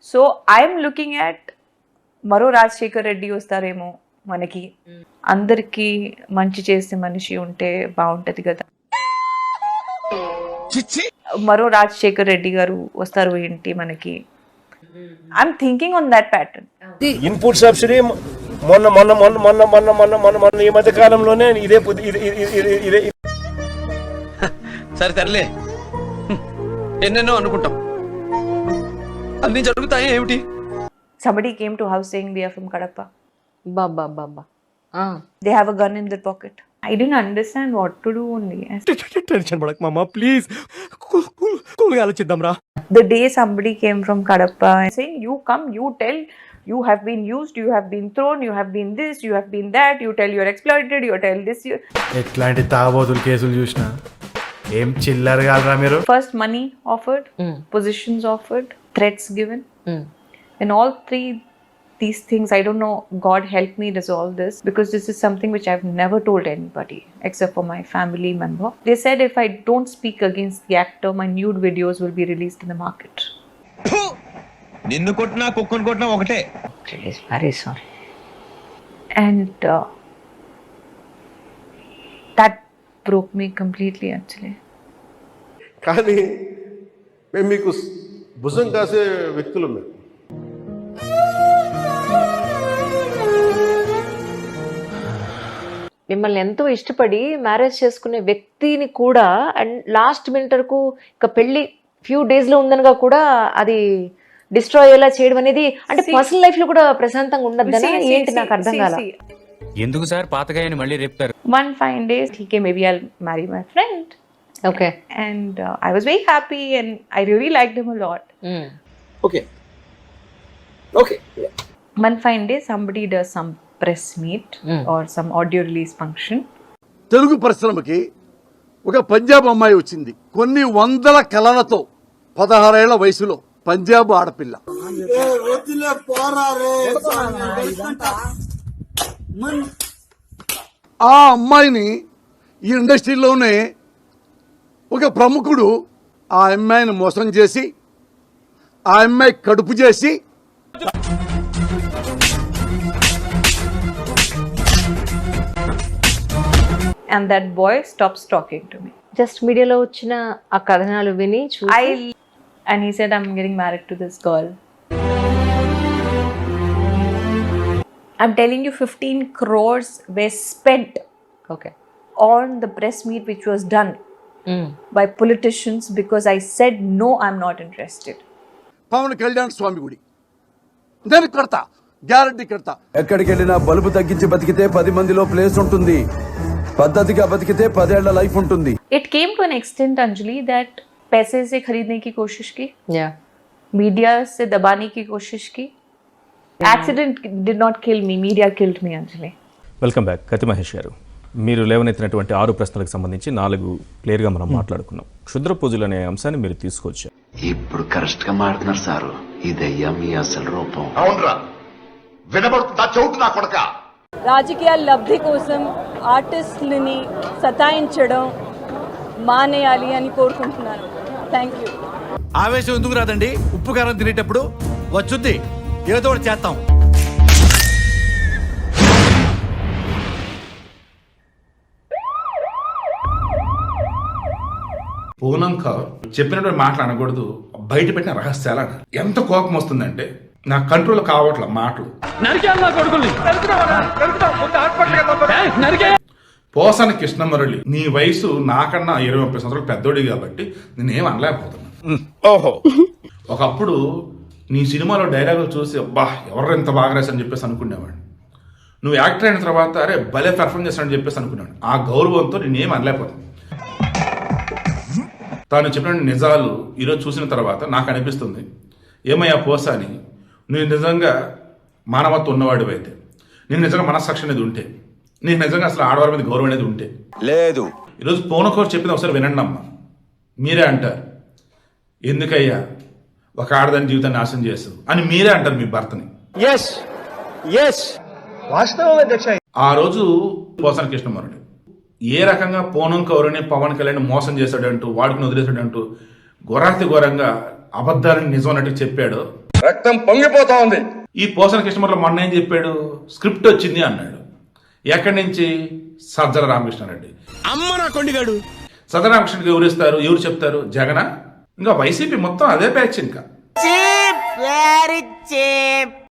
So I'm looking at మరో రాజశేఖర్ రెడ్డి వస్తారేమో మనకి, అందరికి మంచి చేసే మనిషి ఉంటే బాగుంటది కదా. మరో రాజశేఖర్ రెడ్డి గారు వస్తారు ఏంటి మనకి. I'm thinking on that pattern. Input subsidy మొన్న మొన్న మొన్న మొన్న మొన్న మొన్న మొన్న మొన్న ఈ మధ్య కాలంలోనే ఇదే ఇదే సరే తరలే, ఎన్నెన్నో అనుకుంటాం, అన్ని జరుగుతాయి ఏమిటి. Somebody came to house saying they are from Kadapa. Baba. They have a gun in their pocket. I didn't understand what to do only. Tension పడక మామ ప్లీజ్, కూల్గా ఆలోచిద్దాం రా. The day somebody came from Kadapa and saying, you come, you tell, you have been used, you have been thrown, you have been this, you have been that, you tell you're exploited, you tell this. ఎట్లాంటి తాగబోతులు కేసులు చూసినా ఏం చిల్లర కాదురా మీరు. First money offered, positions offered, threats given. And all three these things, I don't know, God help me resolve this, because this is something which I've never told anybody except for my family member. They said if I don't speak against the actor, my nude videos will be released in the market. నిన్ను కొట్టినా కుక్కను కొట్టినా ఒకటే. Very sorry. And that broke me completely actually. కానీ మేము మీకు భుజం కాసే వ్యక్తులు మేము. మిమ్మల్ని ఎంతో ఇష్టపడి మ్యారేజ్ చేసుకునే వ్యక్తిని కూడా అండ్ లాస్ట్ మినిట్ వరకు ఇక పెళ్లి ఫ్యూ డేస్ లో ఉందనగా కూడా అది డిస్ట్రాయ్ అయ్యేలా చేయడం అనేది, అంటే పర్సనల్ లైఫ్ లో కూడా ప్రశాంతంగా ఉండద్దని ఏంటి నాకు అర్థం కాల. ఎందుకు సార్ పాతగాయని మళ్ళీ రేపుతారు? One fine day he came, maybe I'll marry my friend. Okay. And I was very happy and I really liked him a lot. Okay. One fine day somebody does some press meet or some audio release function. Telugu పరిశ్రమకి ఒక పంజాబ్ అమ్మాయి వచ్చింది, కొన్ని వందల కళలతో, 16 ఏళ్ల వయసులో, పంజాబ్ ఆడపిల్ల. ఆ అమ్మాయిని ఈ ఇండస్ట్రీలోనే ఒక ప్రముఖుడు ఆ అమ్మాయిని మోసం చేసి, ఆ అమ్మాయి కడుపు చేసి, And that boy stops talking to me. Just మీడియాలో వచ్చిన ఆ కథనాలు విని చూసి And he said, I'm getting married to this girl. I'm telling you, 15 crores were spent okay on the press meet which was done by politicians because I said, no, I'm not interested. Pawan Kalyan స్వామి గుడి నేను కడతా, guarantee కడతా. ఎక్కడికి వెళ్ళినా bulb తగ్గించి బతికితే 10 మందిలో ప్లేస్ ఉంటుంది, పద్ధతిగా బతికితే 10 ఏళ్ల లైఫ్ ఉంటుంది. It came to an extent, Anjali, that पैसे से खरीदने की कोशिश की, యా मीडिया से दबाने की कोशिश की. Accident did not kill me, media killed me, Anjali. Welcome back. Kathi Mahesh గారు, మీరు లేవనెత్తినటువంటి 6 ప్రశ్నలకు సంబంధించి 4 క్లియర్గా మనం మాట్లాడుకున్నాం. క్షుద్ర పూజలు అనే అంశాన్ని మీరు తీసుకొచ్చారు. ఇప్పుడు కరెక్ట్ గా మాట్లాడుతున్నారు సారు, ఇదయ్యా మీ అసలు రూపం. అవునరా, వినబడుతుందా? చౌటు నా కొడక. రాజకీయ లబ్ధి కోసం ఆర్టిస్టులని సతాయించడం మానేయాలి అని కోరుకుంటున్నాను. Thank you. ఆవేశం ఎందుకు రాదండి? ఉప్పు కారం తినేటప్పుడు వచ్చుద్ది, ఏదో ఒకటి చేస్తాం. పూనం కౌర్ చెప్పినటువంటి మాటలు అనకూడదు, బయట పెట్టిన రహస్యాలు అన్నారు. ఎంత కోపం వస్తుందంటే నా కంట్రోల్ కావట్ల మాటలు. పోసాన కృష్ణమురళి, నీ వయసు నాకన్నా 20-30 సంవత్సరాలు పెద్దోడి కాబట్టి నేనేం అనలేకపోతున్నాను. ఓహో, ఒకప్పుడు నీ సినిమాలో డైలాగులు చూసి అబ్బా ఎవరు ఎంత బాగా రాశారని చెప్పేసి అనుకునేవాడిని. నువ్వు యాక్టర్ అయిన తర్వాత అరే భలే పెర్ఫార్మ్ చేస్తానని చెప్పేసి అనుకునేవాడిని. ఆ గౌరవంతో నేనేం అనలేకపోతున్నాను. తాను చెప్పిన నిజాలు ఈరోజు చూసిన తర్వాత నాకు అనిపిస్తుంది, ఏమయ్యా పోసాని, నువ్వు నిజంగా మానవత్వం ఉన్నవాడు అయితే, నేను నిజంగా మనస్సాక్షి అనేది ఉంటే, నీకు నిజంగా అసలు ఆడవారి మీద గౌరవం అనేది ఉంటే లేదు. ఈరోజు పూనకోరు చెప్పింది ఒకసారి వినండి అమ్మా. మీరే అంటారు, ఎందుకయ్యా ఒక ఆడదాని జీవితాన్ని నాశనం చేస్తావు అని మీరే అంటారు మీ భర్తని. ఆ రోజు పోసాని కృష్ణమురళి ఏ రకంగా పూనం కౌరుని పవన్ కళ్యాణ్ మోసం చేశాడంటూ, వాడుకుని వదిలేశాడంటూ ఘోరాతి ఘోరంగా అబద్ధాలను నిజం అన్నట్టు చెప్పాడు. రక్తం పొంగిపోతా ఉంది. ఈ పోసన కృష్ణమూర్తి మొన్న ఏం చెప్పాడు, స్క్రిప్ట్ వచ్చింది అన్నాడు. ఎక్కడి నుంచి? సజ్జల రామకృష్ణారెడ్డి. అమ్మ నా కొండిగాడు. సజ్జల రామకృష్ణకి ఎవరు ఇస్తారు, ఎవరు చెప్తారు? జగన. ఇంకా వైసీపీ మొత్తం అదే బ్యాచ్. ఇంకా